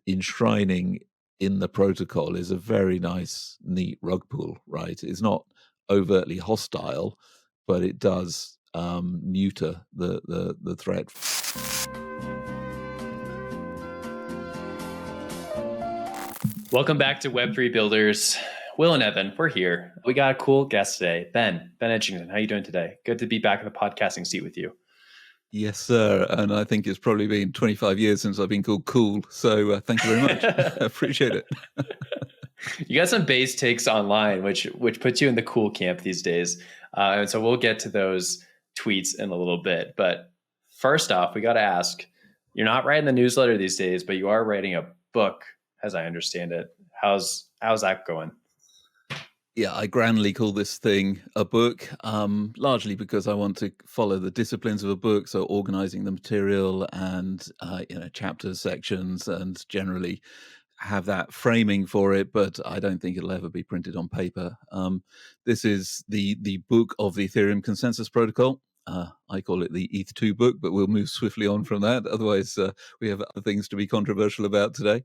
enshrining in the protocol is a very nice, neat rug pull, right? It's not overtly hostile, but it does neuter the threat. Welcome back to Web3 Builders. Will and Evan, we're here. We got a cool guest today, Ben Edgington. How are you doing today? Good to be back in the podcasting seat with you. Yes, sir. And I think it's probably been 25 years since I've been called cool. So thank you very much. I appreciate it. You got some base takes online, which puts you in the cool camp these days. And so we'll get to those tweets in a little bit. But first off, we got to ask, you're not writing the newsletter these days, but you are writing a book, as I understand it. How's that going? Yeah, I grandly call this thing a book, largely because I want to follow the disciplines of a book, so organizing the material and chapters, sections, and generally have that framing for it. But I don't think it'll ever be printed on paper. This is the book of the Ethereum Consensus Protocol. I call it the ETH2 book, but we'll move swiftly on from that. Otherwise, we have other things to be controversial about today.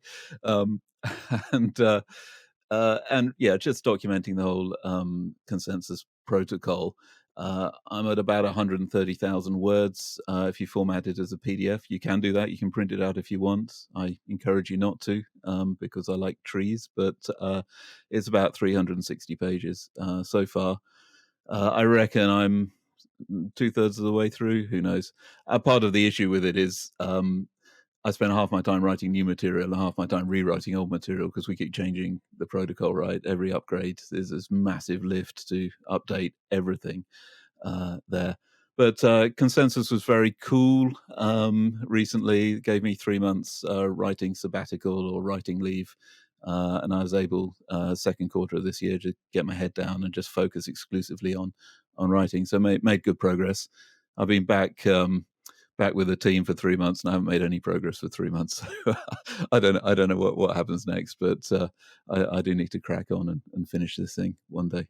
And yeah, just documenting the whole consensus protocol. I'm at about 130,000 words. If you format it as a PDF, you can do that. You can print it out if you want. I encourage you not to because I like trees, but it's about 360 pages so far. I reckon I'm 2/3 of the way through. Who knows? Part of the issue with it is I spend half my time writing new material and half my time rewriting old material because we keep changing the protocol, right? Every upgrade, there's this massive lift to update everything there. But Consensus was very cool recently. It gave me 3 months writing sabbatical or writing leave. And I was able, second quarter of this year, to get my head down and just focus exclusively on writing. So made good progress. I've been back with the team for 3 months and I haven't made any progress for 3 months. So I don't know what happens next, but I do need to crack on and finish this thing one day.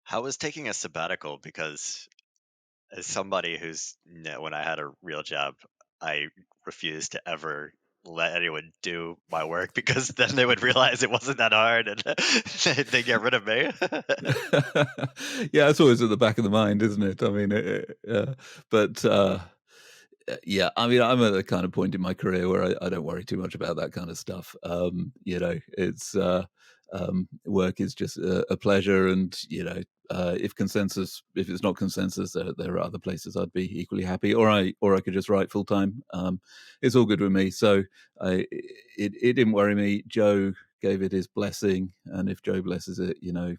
How was taking a sabbatical? Because as somebody who's, when I had a real job, I refused to ever let anyone do my work because then they would realize it wasn't that hard and they get rid of me. Yeah, it's always at the back of the mind, isn't it? I mean, yeah, I mean, I'm at the kind of point in my career where I don't worry too much about that kind of stuff. It's work is just a pleasure, and if it's not consensus, there are other places I'd be equally happy, or I could just write full time. It's all good with me, so it didn't worry me. Joe gave it his blessing, and if Joe blesses it, you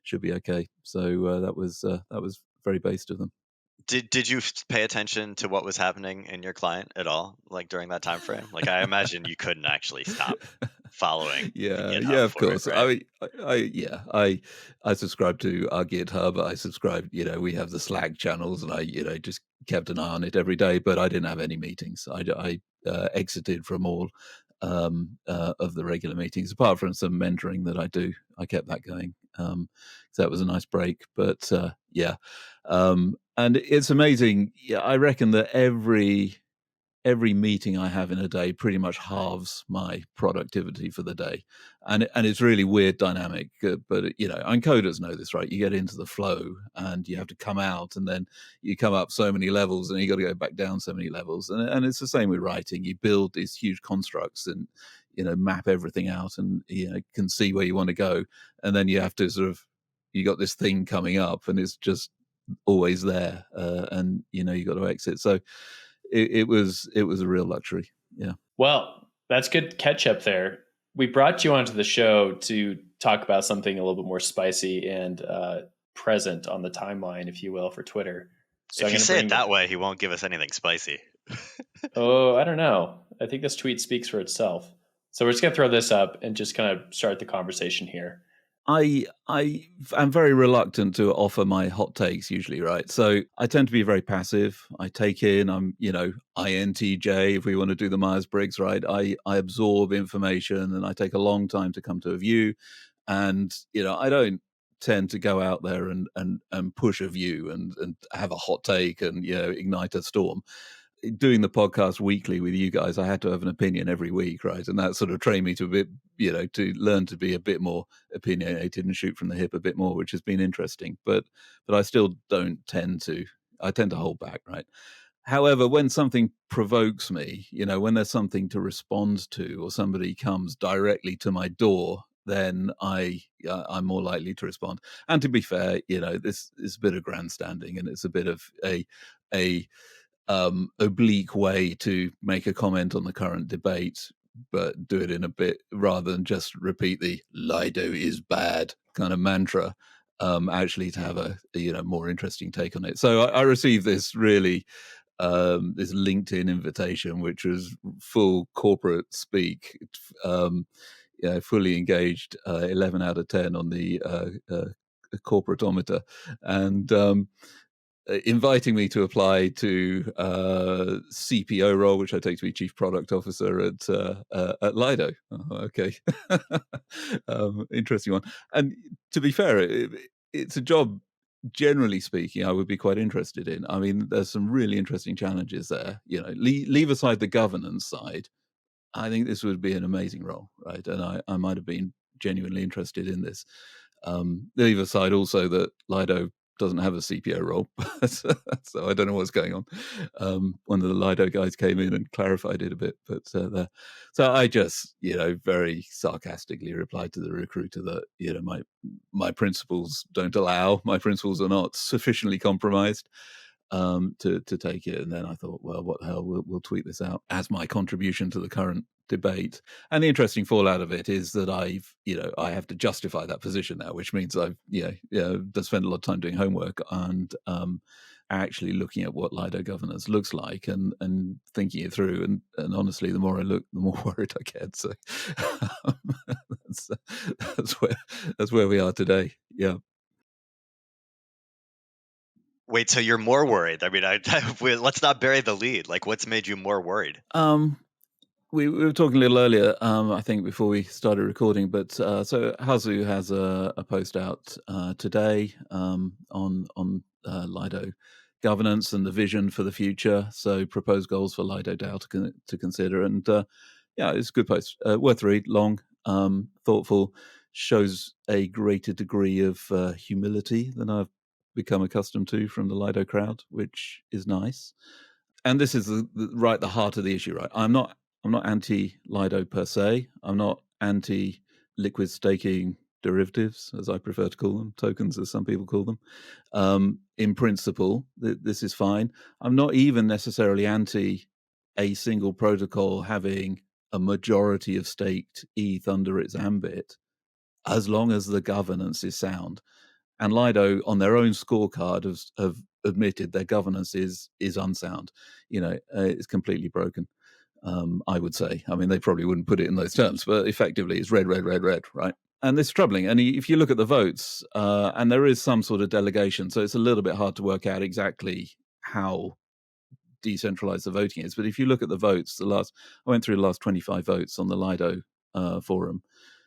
should be okay. So that was very based of them. Did you pay attention to what was happening in your client at all, like during that time frame? Like, I imagine you couldn't actually stop following. Yeah, of course. It, right? I subscribe to our GitHub. I subscribe. We have the Slack channels, and I just kept an eye on it every day. But I didn't have any meetings. I exited from all of the regular meetings, apart from some mentoring that I do. I kept that going. So that was a nice break. But yeah. And it's amazing. Yeah, I reckon that every meeting I have in a day pretty much halves my productivity for the day, and it's really weird dynamic. But and coders know this, right? You get into the flow, and you have to come out, and then you come up so many levels, and you got to go back down so many levels. And it's the same with writing. You build these huge constructs, and map everything out, and can see where you want to go, and then you have to you got this thing coming up, and it's just always there, and you got to exit. So it was a real luxury. Yeah. Well, that's good catch up there. We brought you onto the show to talk about something a little bit more spicy and present on the timeline, if you will, for Twitter. So if you say it that way, he won't give us anything spicy. Oh, I don't know. I think this tweet speaks for itself. So we're just gonna throw this up and just kind of start the conversation here. I am very reluctant to offer my hot takes usually, right? So I tend to be very passive. I take in, I'm, INTJ, if we want to do the Myers-Briggs, right? I absorb information and I take a long time to come to a view. And, I don't tend to go out there and push a view and have a hot take and, ignite a storm. doing the podcast weekly with you guys, I had to have an opinion every week, right? And that sort of trained me to a bit, to learn to be a bit more opinionated and shoot from the hip a bit more, which has been interesting. But I still tend to hold back, right? However, when something provokes me, when there's something to respond to, or somebody comes directly to my door, then I'm more likely to respond. And to be fair, this is a bit of grandstanding, and it's a bit of a oblique way to make a comment on the current debate, but do it in a bit rather than just repeat the "Lido is bad" kind of mantra. Actually, to have a more interesting take on it. So I received this really this LinkedIn invitation, which was full corporate speak, fully engaged, 11 out of 10 on the corporatometer, and inviting me to apply to CPO role, which I take to be Chief Product Officer at Lido. Oh, okay, interesting one. And to be fair, it's a job, generally speaking, I would be quite interested in. I mean, there's some really interesting challenges there. Leave aside the governance side, I think this would be an amazing role, right? And I might have been genuinely interested in this. Leave aside also that Lido doesn't have a CPO role, so I don't know what's going on. One of the Lido guys came in and clarified it a bit, but so I just, very sarcastically replied to the recruiter that, my principles don't allow, my principles are not sufficiently compromised to take it. And then I thought, well, what the hell, we'll tweet this out as my contribution to the current debate. And the interesting fallout of it is that I have to justify that position now, which means I've spent a lot of time doing homework and actually looking at what Lido governance looks like and thinking it through. And honestly, the more I look, the more worried I get. So that's where we are today. Yeah. Wait, so you're more worried? I mean, let's not bury the lead. Like, what's made you more worried? We were talking a little earlier, I think, before we started recording. But so Hazu has a post out today on Lido governance and the vision for the future. So proposed goals for Lido DAO to consider. And it's a good post, worth read, long, thoughtful, shows a greater degree of humility than I've become accustomed to from the Lido crowd, which is nice. And this is the heart of the issue, right? I'm not anti-Lido per se. I'm not anti-liquid staking derivatives, as I prefer to call them, tokens, as some people call them. In principle, this is fine. I'm not even necessarily anti a single protocol having a majority of staked ETH under its ambit, as long as the governance is sound. And Lido, on their own scorecard, have admitted their governance is unsound. It's completely broken. I would say. I mean, they probably wouldn't put it in those terms, but effectively, it's red, right? And it's troubling. And if you look at the votes, and there is some sort of delegation, so it's a little bit hard to work out exactly how decentralized the voting is. But if you look at the votes, I went through the last 25 votes on the Lido forum.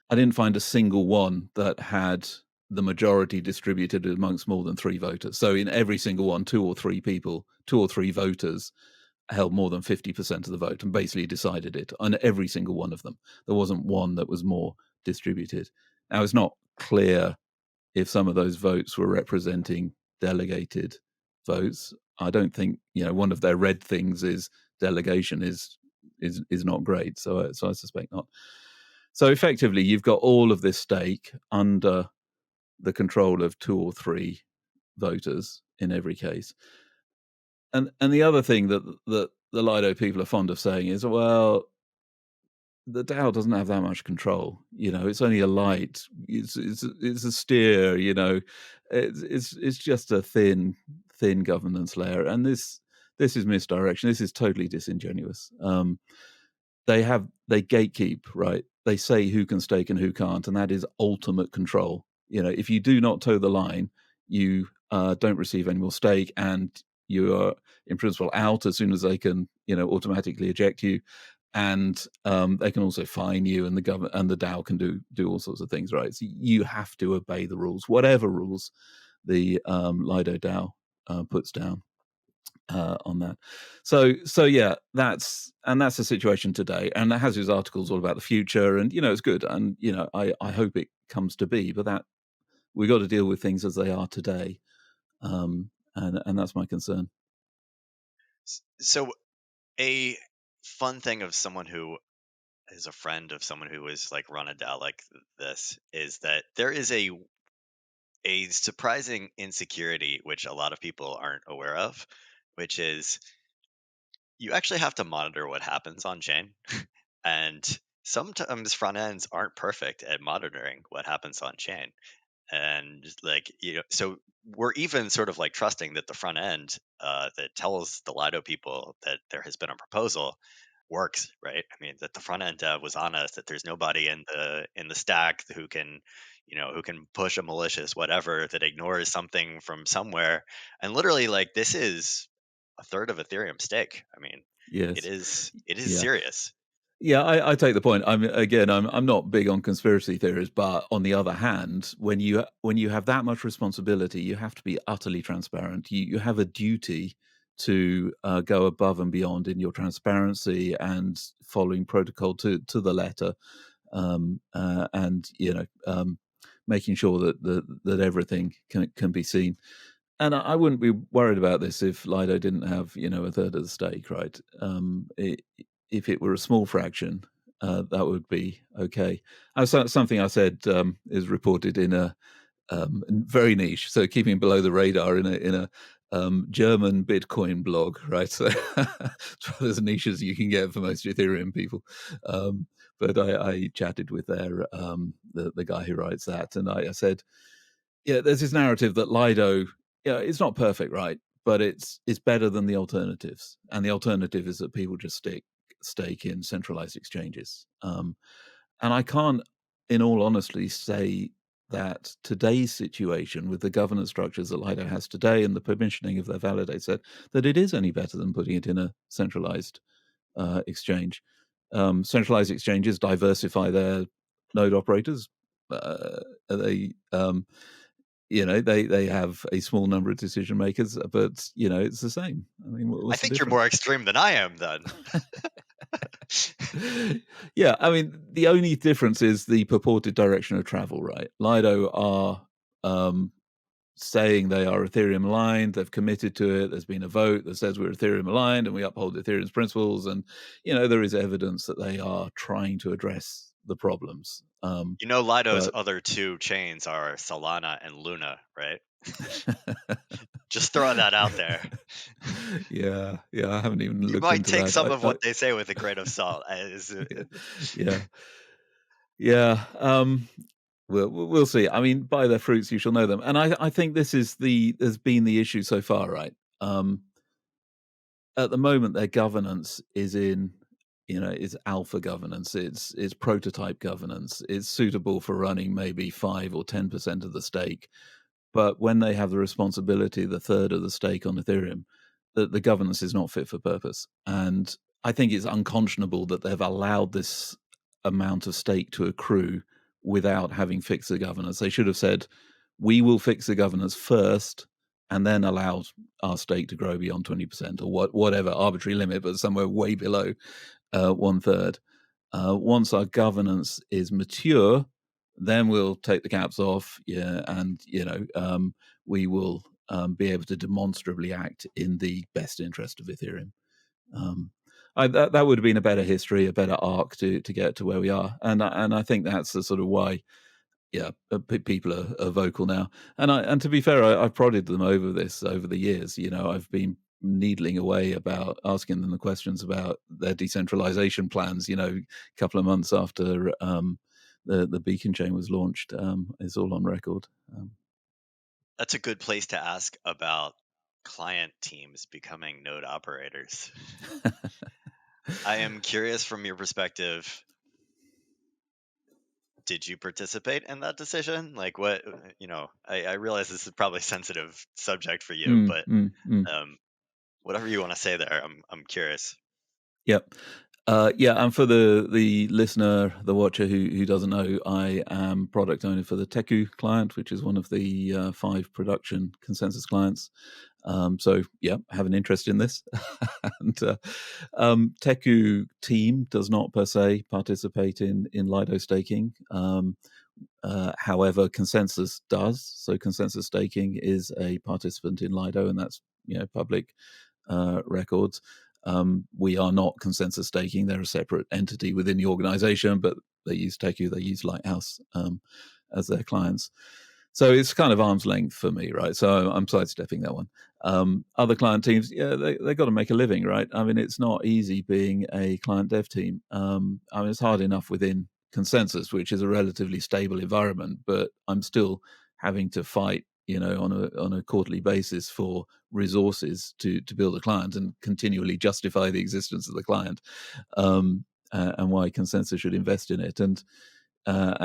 I didn't find a single one that had the majority distributed amongst more than 3 voters. So in every single one, 2 or 3 voters held more than 50% of the vote and basically decided it on every single one of them. There wasn't one that was more distributed. Now, it's not clear if some of those votes were representing delegated votes. I don't think, one of their red things is delegation is not great. So I suspect not. So effectively, you've got all of this stake under the control of 2 or 3 voters in every case. And the other thing that the Lido people are fond of saying is, well, the DAO doesn't have that much control. It's only a light. It's a steer. It's just a thin governance layer, and this is misdirection. This is totally disingenuous. They gatekeep, right? They say who can stake and who can't, and that is ultimate control. If you do not toe the line, you don't receive any more stake, and you are in principle out as soon as they can, automatically eject you, and they can also fine you, and the DAO can do all sorts of things, right? So you have to obey the rules, whatever rules the Lido DAO puts down. on that. So yeah, that's the situation today. And that has his articles all about the future, and it's good. And I hope it comes to be, but that we got to deal with things as they are today, and that's my concern. So a fun thing of someone who is a friend of someone who is like run a DAO like this is that there is a surprising insecurity which a lot of people aren't aware of, which is you actually have to monitor what happens on chain. And sometimes front ends aren't perfect at monitoring what happens on chain. And like, so we're even sort of like trusting that the front end that tells the Lido people that there has been a proposal works, right? I mean, that the front end dev was honest, that there's nobody in the stack who can push a malicious whatever that ignores something from somewhere. And literally, like, this is a third of Ethereum stake. I mean, it Yes. is Yeah. serious. Yeah, I take the point. I'm not big on conspiracy theories, but on the other hand, when you have that much responsibility, you have to be utterly transparent. You have a duty to go above and beyond in your transparency and following protocol to the letter, and making sure that everything can be seen. And I wouldn't be worried about this if Lido didn't have, a third of the stake, right? If it were a small fraction, that would be okay. Something I said is reported in a very niche, so keeping below the radar in a German Bitcoin blog, right? So it's about as niche as you can get for most Ethereum people. But I chatted with the guy who writes that, and I said, yeah, there's this narrative that Lido, it's not perfect, right? But it's better than the alternatives, and the alternative is that people just stake in centralized exchanges. And I can't, in all honesty, say that today's situation with the governance structures that Lido has today and the permissioning of their validator set, that it is any better than putting it in a centralized exchange. Centralized exchanges diversify their node operators. They they have a small number of decision makers, but it's the same. I mean, I what's the think you're difference? more extreme than I am then. Yeah, I mean, the only difference is the purported direction of travel, right? Lido are saying they are Ethereum aligned. They've committed to it. There's been a vote that says we're Ethereum aligned and we uphold Ethereum's principles. And there is evidence that they are trying to address the problems. Lido's But other two chains are Solana and Luna, right? Just throwing that out there. yeah, I haven't even You looked might into take that. some of what they say with a grain of salt. Yeah. We'll see. I mean, by their fruits you shall know them. And I think this has been the issue so far, right? At the moment, their governance is is alpha governance. It's prototype governance. It's suitable for running maybe 5 or 10% of the stake. But when they have the responsibility, the third of the stake on Ethereum, the governance is not fit for purpose. And I think it's unconscionable that they've allowed this amount of stake to accrue without having fixed the governance. They should have said, we will fix the governance first and then allow our stake to grow beyond 20% or whatever arbitrary limit, but somewhere way below 1/3. Once our governance is mature, then we'll take the caps off, and we will be able to demonstrably act in the best interest of Ethereum. That would have been a better history, a better arc to get to where we are, and I think that's the sort of why, people are vocal now. And to be fair, I've prodded them over this over the years. I've been needling away about asking them the questions about their decentralization plans. A couple of months after the Beacon chain was launched, it's all on record. That's a good place to ask about client teams becoming node operators. I am curious from your perspective, did you participate in that decision? Like what, I realize this is probably a sensitive subject for you, but whatever you want to say there, I'm curious. Yep. And for the listener, the watcher who doesn't know, I am product owner for the Teku client, which is one of the 5 production consensus clients. So yeah, have an interest in this. And Teku team does not per se participate in Lido staking. However, Consensus does. So Consensus Staking is a participant in Lido, and that's public records. We are not Consensus Staking; they're a separate entity within the organization, but they use Teku, they use Lighthouse as their clients. So it's kind of arm's length for me, right? So I'm sidestepping that one. Other client teams, yeah, they got to make a living, right? I mean, it's not easy being a client dev team. I mean, it's hard enough within Consensus, which is a relatively stable environment, but I'm still having to fight, on a quarterly basis for resources to build a client and continually justify the existence of the client, and why Consensus should invest in it. And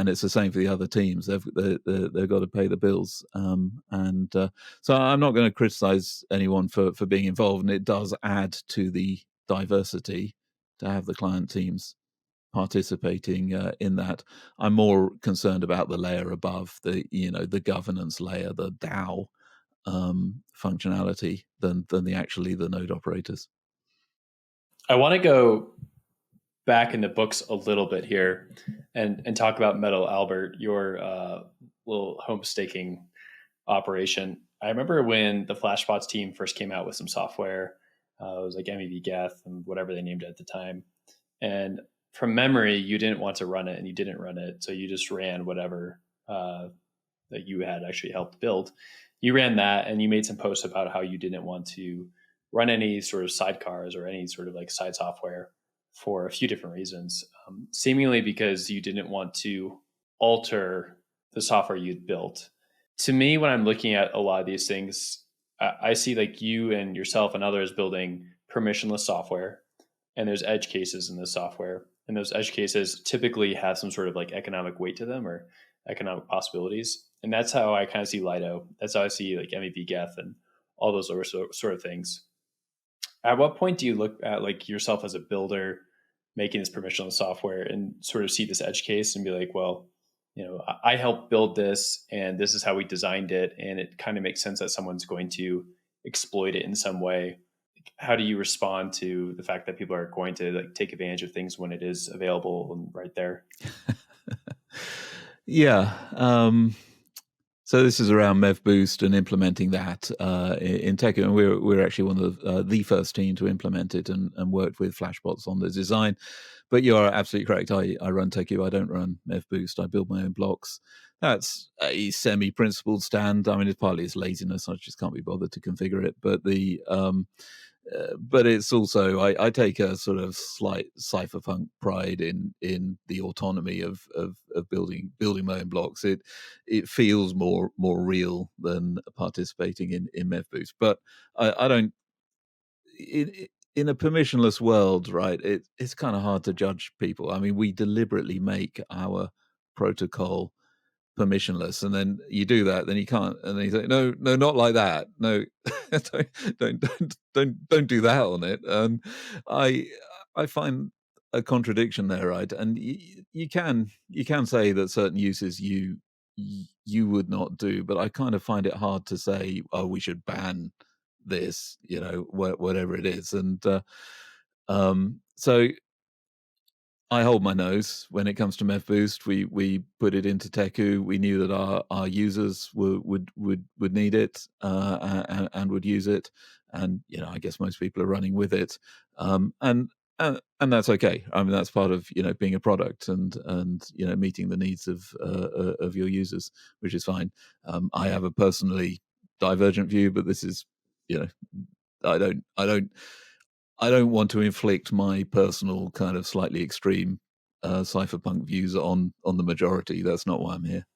it's the same for the other teams. They've got to pay the bills, so I'm not going to criticize anyone for being involved. And it does add to the diversity to have the client teams participating in that. I'm more concerned about the layer above, the governance layer, the DAO functionality than the node operators. I want to go back in the books a little bit here and talk about Metal Albert, your little home staking operation. I remember when the Flashbots team first came out with some software. It was like MEV Geth and whatever they named it at the time. And from memory, you didn't want to run it, and you didn't run it. So you just ran whatever that you had actually helped build. You ran that, and you made some posts about how you didn't want to run any sort of sidecars or any sort of like side software for a few different reasons. Seemingly because you didn't want to alter the software you'd built. To me, when I'm looking at a lot of these things, I see like you and yourself and others building permissionless software, and there's edge cases in this software. And those edge cases typically have some sort of like economic weight to them or economic possibilities. And that's how I kind of see Lido. That's how I see like MEV Geth and all those sort of things. At what point do you look at like yourself as a builder making this permissionless software and sort of see this edge case and be like, well, I helped build this and this is how we designed it. And it kind of makes sense that someone's going to exploit it in some way. How do you respond to the fact that people are going to like take advantage of things when it is available and right there? Yeah. So this is around MevBoost and implementing that in Teku, and we're actually one of the first team to implement it and worked with Flashbots on the design. But you are absolutely correct. I run Teku. I don't run MevBoost. I build my own blocks. That's a semi-principled stand. I mean, it's partly it's laziness. I just can't be bothered to configure it. But it's also I take a sort of slight cypherpunk pride in the autonomy of building my own blocks. It feels more real than participating in MevBoost. But I don't. In a permissionless world, right? It's kind of hard to judge people. I mean, we deliberately make our protocol permissionless, and then you do that, then you can't, and then you say, no, not like that. No, don't do that on it. And I find a contradiction there, right? And you can say that certain uses you would not do, but I kind of find it hard to say, oh, we should ban this, whatever it is. And so I hold my nose when it comes to MevBoost. We put it into Teku. We knew that our users would need it and would use it, and I guess most people are running with it, and that's okay. I mean, that's part of being a product and meeting the needs of your users, which is fine. I have a personally divergent view, but this is I don't want to inflict my personal kind of slightly extreme cypherpunk views on the majority. That's not why I'm here.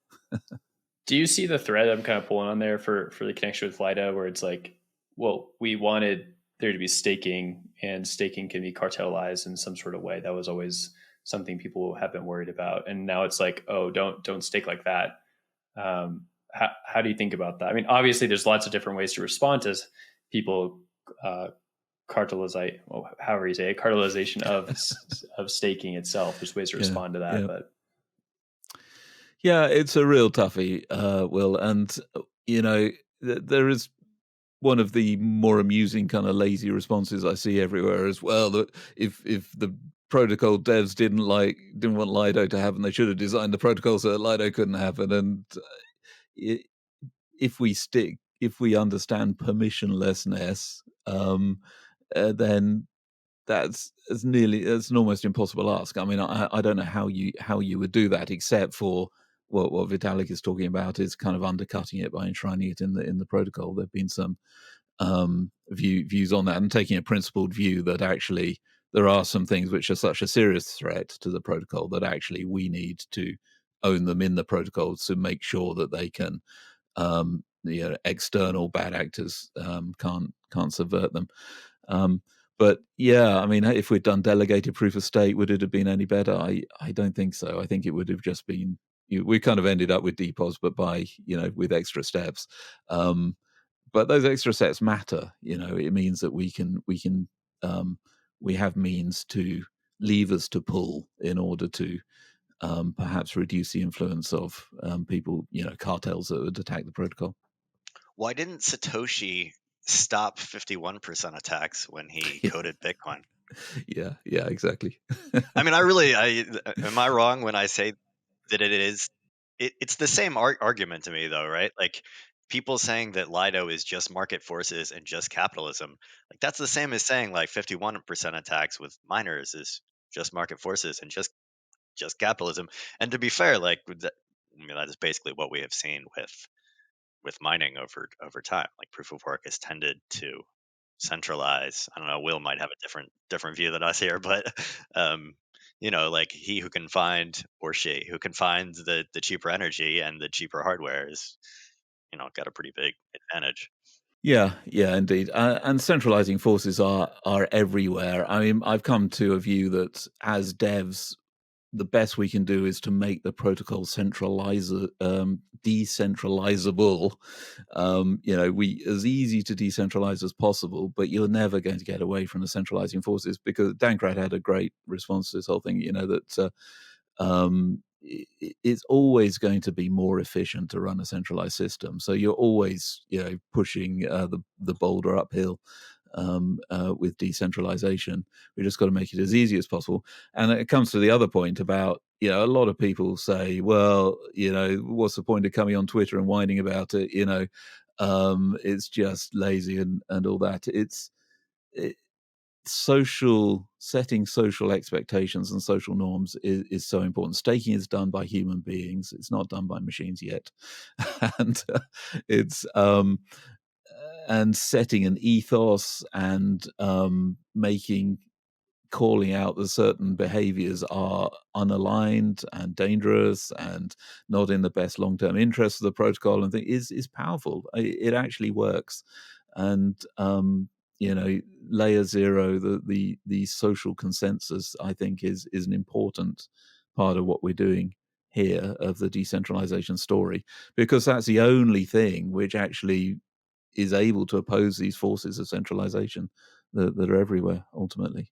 Do you see the thread I'm kind of pulling on there for the connection with Lido, where it's like, well, we wanted there to be staking, and staking can be cartelized in some sort of way. That was always something people have been worried about, and now it's like, oh, don't stake like that. How do you think about that? I mean, obviously, there's lots of different ways to respond to people. However you say it, cartelization of staking itself. There's ways to respond to that, but yeah, it's a real toughie, Will. And there is one of the more amusing kind of lazy responses I see everywhere as well, that if the protocol devs didn't want Lido to happen, they should have designed the protocol so that Lido couldn't happen. And I if we understand permissionlessness, then that's an almost impossible ask. I mean, I don't know how you would do that, except for what Vitalik is talking about is kind of undercutting it by enshrining it in the protocol. There've been some views on that, and taking a principled view that actually there are some things which are such a serious threat to the protocol that actually we need to own them in the protocol to make sure that they can external bad actors can't subvert them. But yeah, I mean, if we'd done delegated proof of stake, would it have been any better? I don't think so. I think it would have just been, we kind of ended up with DPoS, but with extra steps. But those extra steps matter. It means that we have means to levers to pull in order to perhaps reduce the influence of people, cartels that would attack the protocol. Why didn't Satoshi stop 51% attacks when he coded Bitcoin? Yeah, exactly. I mean, am I wrong when I say that it's the same argument to me, though, right? Like, people saying that Lido is just market forces and just capitalism, like that's the same as saying like 51% attacks with miners is just market forces and just capitalism. And to be fair, like that is basically what we have seen with mining over time. Like, proof of work has tended to centralize. I don't know, Will might have a different view than us here, but like he who can find, or she who can find the cheaper energy and the cheaper hardware is got a pretty big advantage. Yeah, indeed. And centralizing forces are everywhere. I mean, I've come to a view that as devs, the best we can do is to make the protocol decentralizable. We as easy to decentralize as possible, but you're never going to get away from the centralizing forces, because Dankrad had a great response to this whole thing. That it's always going to be more efficient to run a centralized system. So you're always, pushing the boulder uphill with decentralization. We just got to make it as easy as possible. And it comes to the other point about, a lot of people say, well, what's the point of coming on Twitter and whining about it? It's just lazy and all that. Setting social expectations and social norms is so important. Staking is done by human beings; it's not done by machines yet. And it's and setting an ethos and calling out that certain behaviors are unaligned and dangerous and not in the best long-term interest of the protocol and is powerful. It actually works. And layer zero, the social consensus, I think is an important part of what we're doing here, of the decentralization story, because that's the only thing which actually is able to oppose these forces of centralization that are everywhere ultimately.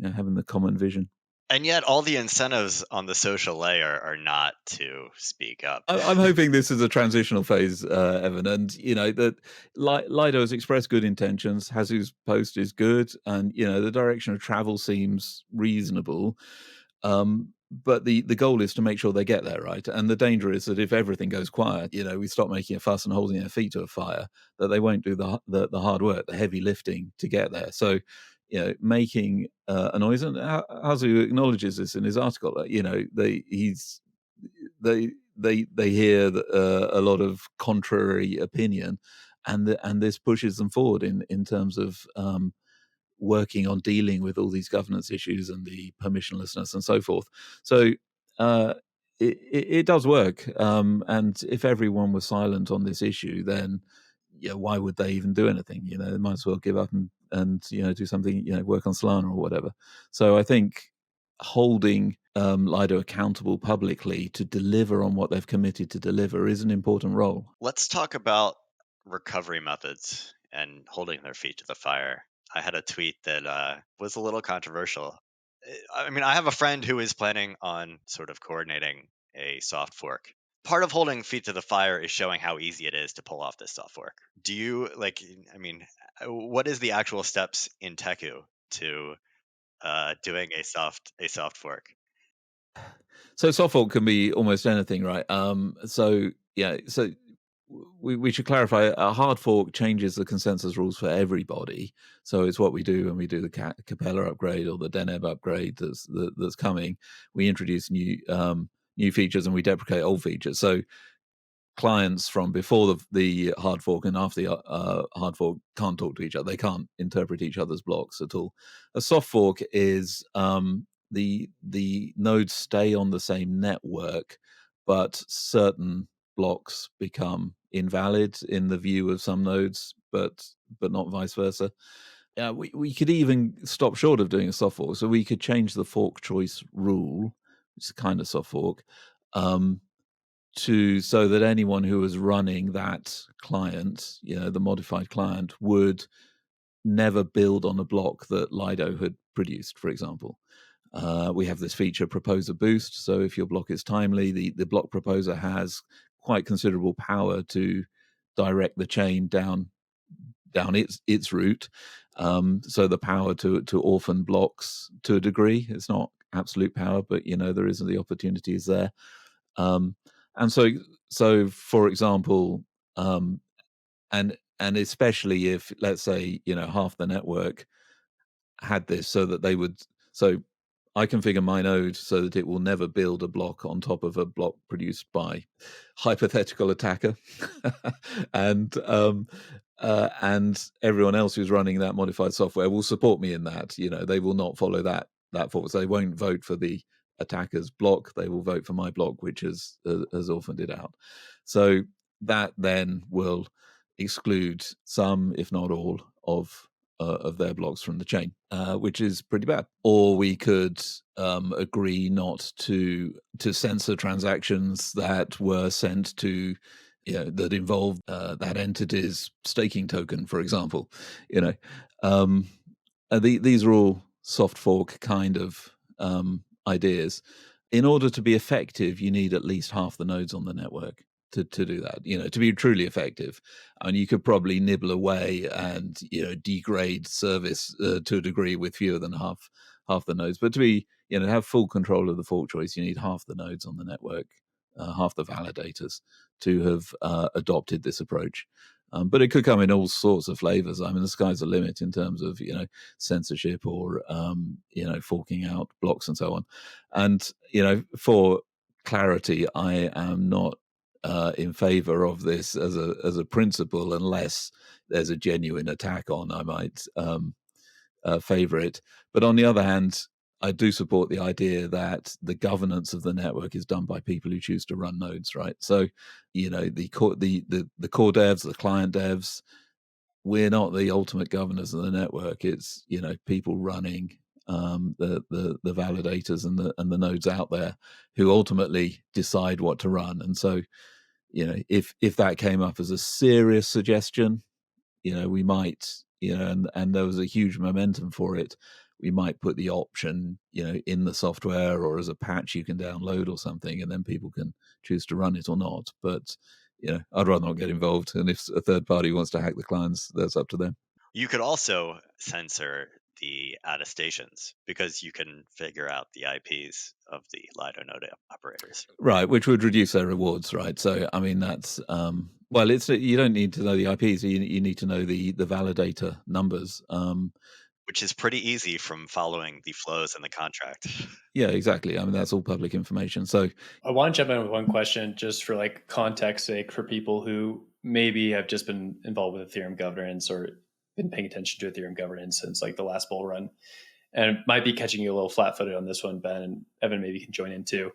Having the common vision. And yet all the incentives on the social layer are not to speak up. I'm hoping this is a transitional phase, Evan, and that Lido has expressed good intentions. Hazu's post is good, and the direction of travel seems reasonable. But the goal is to make sure they get there, right? And the danger is that if everything goes quiet, we stop making a fuss and holding their feet to a fire, that they won't do the hard work, the heavy lifting to get there. So, making a noise, and Hazu acknowledges this in his article. They hear a lot of contrary opinion, and this pushes them forward in terms of working on dealing with all these governance issues and the permissionlessness and so forth. So it does work. And if everyone was silent on this issue, then why would they even do anything? They might as well give up and do something, work on Solana or whatever. So I think holding Lido accountable publicly to deliver on what they've committed to deliver is an important role. Let's talk about recovery methods and holding their feet to the fire. I had a tweet that was a little controversial. I mean, I have a friend who is planning on sort of coordinating a soft fork part of holding feet to the fire is showing how easy it is to pull off this soft fork. Do you like? I mean, what is the actual steps in Teku to doing a soft fork? So soft fork can be almost anything, right? So we should clarify: a hard fork changes the consensus rules for everybody. So it's what we do when we do the Capella upgrade or the Deneb upgrade that's coming. We introduce new features and we deprecate old features. So clients from before the hard fork and after the hard fork can't talk to each other. They can't interpret each other's blocks at all. A soft fork is the nodes stay on the same network, but certain blocks become invalid in the view of some nodes, but not vice versa. We could even stop short of doing a soft fork, so we could change the fork choice rule, which is kind of soft fork, so that anyone who was running that client, the modified client, would never build on a block that Lido had produced, for example. We have this feature, proposer boost. So if your block is timely, the block proposer has quite considerable power to direct the chain down its route. So the power to orphan blocks to a degree. It's not absolute power, but there is the opportunities there. And so for example, and especially if, let's say, half the network had this, so that they would, so I configure my node so that it will never build a block on top of a block produced by hypothetical attacker, and everyone else who's running that modified software will support me in that. They will not follow that forward. So they won't vote for the attacker's block. They will vote for my block, which has orphaned it out. So that then will exclude some, if not all, of their blocks from the chain, which is pretty bad. Or we could agree not to censor transactions that were sent to, that involved that entity's staking token, for example. These are all soft fork kind of ideas. In order to be effective, you need at least half the nodes on the network to do that, to be truly effective. And you could probably nibble away and, degrade service to a degree with fewer than half the nodes. But to be, have full control of the fork choice, you need half the nodes on the network, half the validators to have adopted this approach. But it could come in all sorts of flavors. I mean, the sky's the limit in terms of, censorship or, forking out blocks and so on. And, for clarity, I am not in favor of this as a principle, unless there's a genuine attack on. I might favor it. But on the other hand, I do support the idea that the governance of the network is done by people who choose to run nodes, right? So, the core devs, the client devs, we're not the ultimate governors of the network. It's people running the validators and the nodes out there who ultimately decide what to run. And so, if that came up as a serious suggestion, we might, and there was a huge momentum for it, we might put the option, in the software or as a patch you can download or something, and then people can choose to run it or not. But, I'd rather not get involved. And if a third party wants to hack the clients, that's up to them. You could also censor the attestations because you can figure out the IPs of the Lido node operators. Right, which would reduce their rewards, right? So, I mean, that's well, it's you don't need to know the IPs. You need to know the validator numbers. Which is pretty easy from following the flows in the contract. Yeah, exactly. I mean, that's all public information. So I want to jump in with one question just for like context sake for people who maybe have just been involved with Ethereum governance or been paying attention to Ethereum governance since like the last bull run, and might be catching you a little flat-footed on this one, Ben, and Evan maybe can join in too.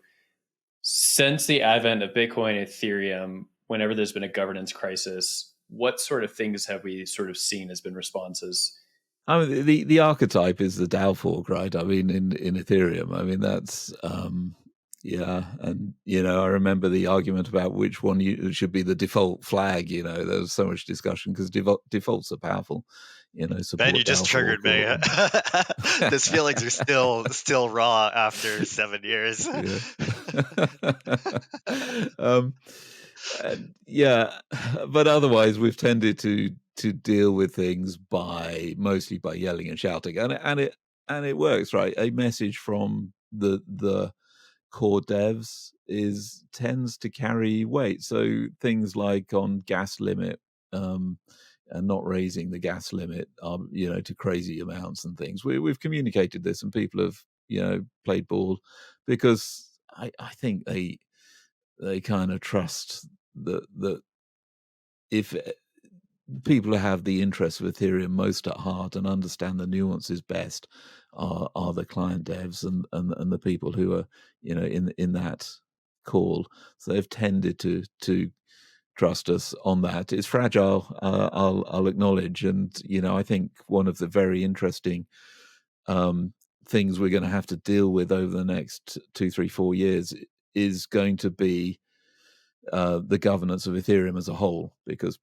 Since the advent of Bitcoin and Ethereum, whenever there's been a governance crisis, what sort of things have we sort of seen as been responses? I mean, the archetype is the DAO fork, right? I mean, in Ethereum, I mean, that's yeah, and I remember the argument about which one should be the default flag. There was so much discussion because defaults are powerful. support. Ben, you just triggered me. These feelings are still raw after 7 years. But otherwise we've tended to deal with things mostly by yelling and shouting, and it works, right? A message from the core devs tends to carry weight. So things like on gas limit, and not raising the gas limit, to crazy amounts and things. We've communicated this, and people have, played ball, because I think they kind of trust that if people who have the interests of Ethereum most at heart and understand the nuances best are the client devs and the people who are, in that call. So they've tended to trust us on that. It's fragile, I'll acknowledge, and I think one of the very interesting things we're going to have to deal with over the next 2, 3, 4 years is going to be the governance of Ethereum as a whole, because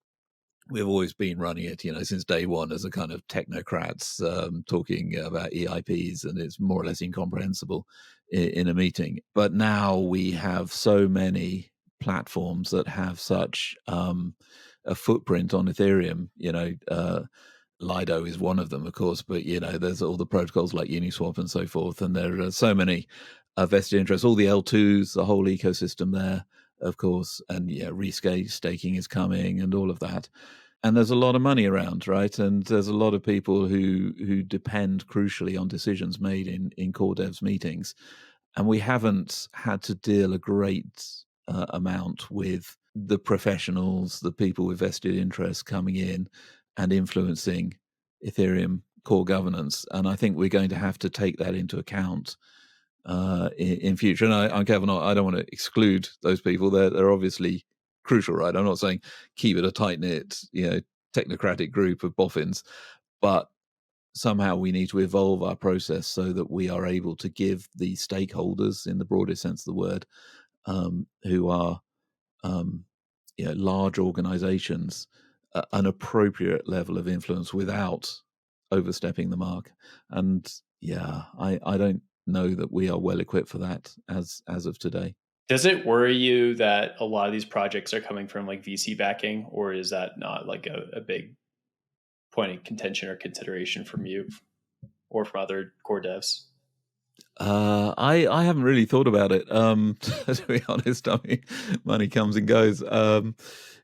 we've always been running it, since day one as a kind of technocrats talking about EIPs, and it's more or less incomprehensible in a meeting. But now we have so many platforms that have such a footprint on Ethereum. Lido is one of them, of course, but there's all the protocols like Uniswap and so forth, and there are so many vested interests, all the L2s, the whole ecosystem there, of course, and staking is coming and all of that. And there's a lot of money around, right? And there's a lot of people who depend crucially on decisions made in core devs meetings. And we haven't had to deal a great amount with the professionals, the people with vested interests coming in and influencing Ethereum core governance. And I think we're going to have to take that into account in future. And I'm careful I don't want to exclude those people. They're obviously crucial, right? I'm not saying keep it a tight-knit, technocratic group of boffins, but somehow we need to evolve our process so that we are able to give the stakeholders, in the broadest sense of the word, who are large organizations, an appropriate level of influence without overstepping the mark. And I don't know that we are well equipped for that as of today. Does it worry you that a lot of these projects are coming from like VC backing, or is that not like a big point of contention or consideration from you or from other core devs? I haven't really thought about it. To be honest, I mean, money comes and goes.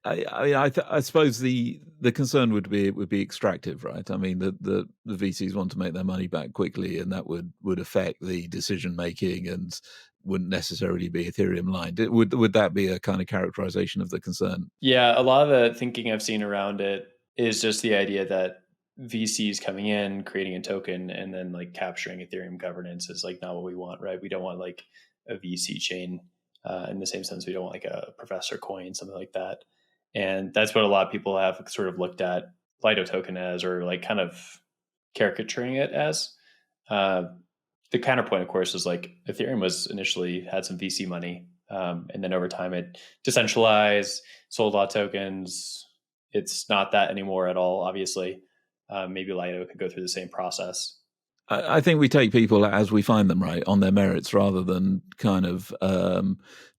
I suppose the concern would be extractive, right? I mean, the VCs want to make their money back quickly, and that would affect the decision making and wouldn't necessarily be Ethereum lined. Would that be a kind of characterization of the concern? Yeah, a lot of the thinking I've seen around it is just the idea that VCs coming in, creating a token, and then like capturing Ethereum governance is like not what we want, right? We don't want like a VC chain in the same sense. We don't want like a professor coin, something like that. And that's what a lot of people have sort of looked at Lido token as, or like kind of caricaturing it as. The counterpoint, of course, is like Ethereum was initially had some VC money, and then over time it decentralized, sold a lot of tokens. It's not that anymore at all, obviously. Maybe Lido could go through the same process. I think we take people as we find them, right, on their merits, rather than kind of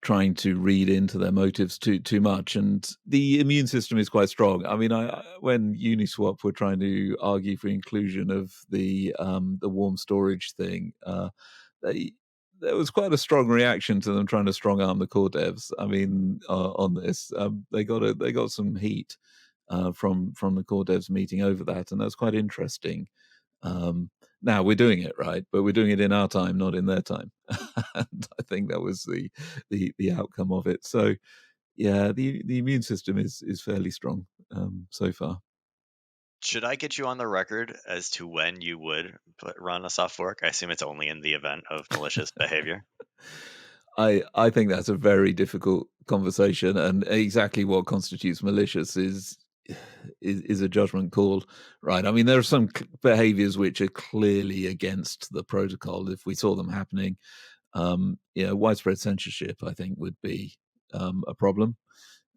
trying to read into their motives too much. And the immune system is quite strong. I mean, when Uniswap were trying to argue for inclusion of the warm storage thing, there was quite a strong reaction to them trying to strong arm the core devs. I mean, on this, they got some heat from the core devs meeting over that, and that's quite interesting. Now we're doing it right, but we're doing it in our time, not in their time. And I think that was the outcome of it. So, yeah, the immune system is fairly strong so far. Should I get you on the record as to when you would run a soft fork? I assume it's only in the event of malicious behavior. I think that's a very difficult conversation, and exactly what constitutes malicious is a judgment call, right? I mean, there are some behaviors which are clearly against the protocol. If we saw them happening, widespread censorship, I think, would be a problem.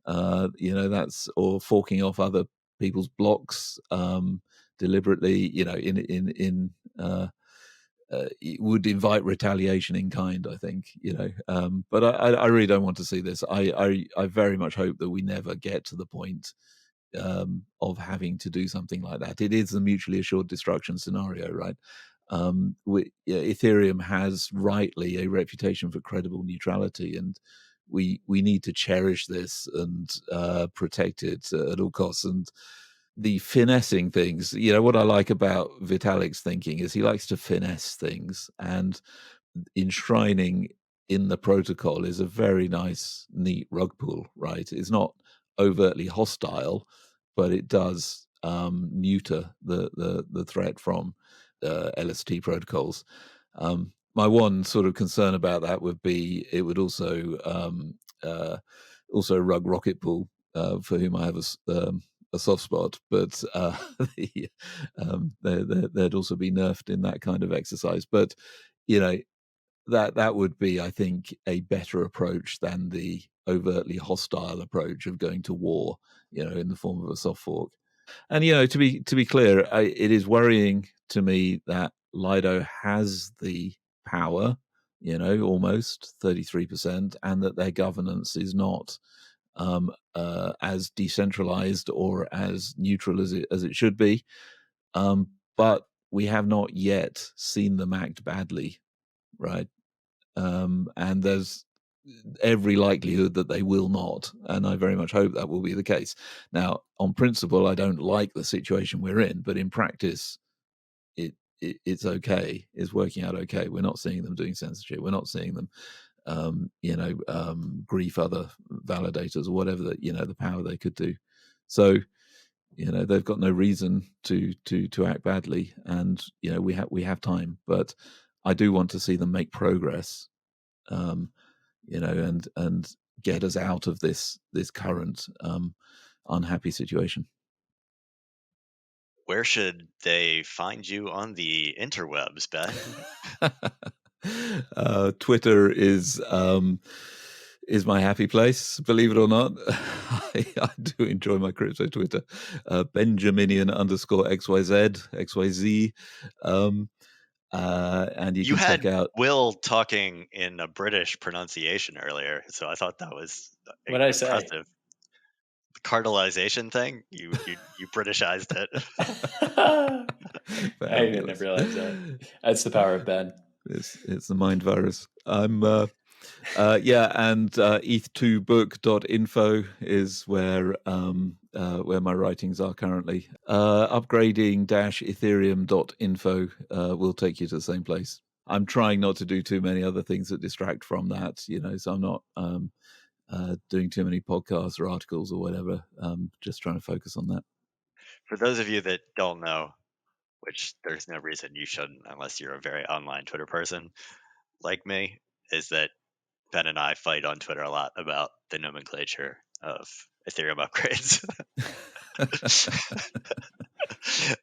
That's, or forking off other people's blocks, deliberately, it would invite retaliation in kind, I think, but I really don't want to see this. I very much hope that we never get to the point of having to do something like that. It is the mutually assured destruction scenario, right? Ethereum has rightly a reputation for credible neutrality, and we need to cherish this and protect it at all costs. And the finessing things, what I like about Vitalik's thinking is he likes to finesse things, and enshrining in the protocol is a very nice, neat rug pull, right? It's not overtly hostile, but it does neuter the threat from LST protocols. My one sort of concern about that would be it would also rug rocket pool, for whom I have a soft spot, but they'd also be nerfed in that kind of exercise. But that would be, I think, a better approach than the overtly hostile approach of going to war, in the form of a soft fork. And to be clear, it is worrying to me that Lido has the power, almost 33%, and that their governance is not as decentralized or as neutral as it should be. But we have not yet seen them act badly, right? And there's every likelihood that they will not, and I very much hope that will be the case. Now, on principle, I don't like the situation we're in, but in practice, it's okay. It's working out okay. We're not seeing them doing censorship. We're not seeing them, grief other validators or whatever the power they could do. So, they've got no reason to act badly, and we have time, but I do want to see them make progress. And get us out of this current unhappy situation. Where should they find you on the interwebs, Ben? Twitter is my happy place, believe it or not. I do enjoy my crypto Twitter. Benjaminian _XYZ. And you can had check out Will talking in a British pronunciation earlier, so I thought that was What did I say? impressive. The cartelization thing, you Britishized it. I didn't realize that. That's the power of Ben. It's the mind virus. I'm and eth2book.info is where my writings are currently. Upgrading-ethereum.info will take you to the same place. I'm trying not to do too many other things that distract from that, so I'm not doing too many podcasts or articles or whatever. Just trying to focus on that. For those of you that don't know, which there's no reason you shouldn't unless you're a very online Twitter person like me, is that Ben and I fight on Twitter a lot about the nomenclature of Ethereum upgrades.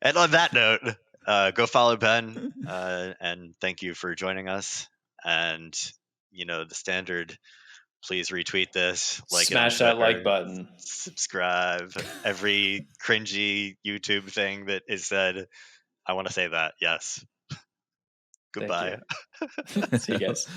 And on that note, go follow Ben, and thank you for joining us. And the standard, please retweet this, like smash it on that Twitter, like button, subscribe, every cringy YouTube thing that is said. I want to say that, yes. Goodbye. See you guys.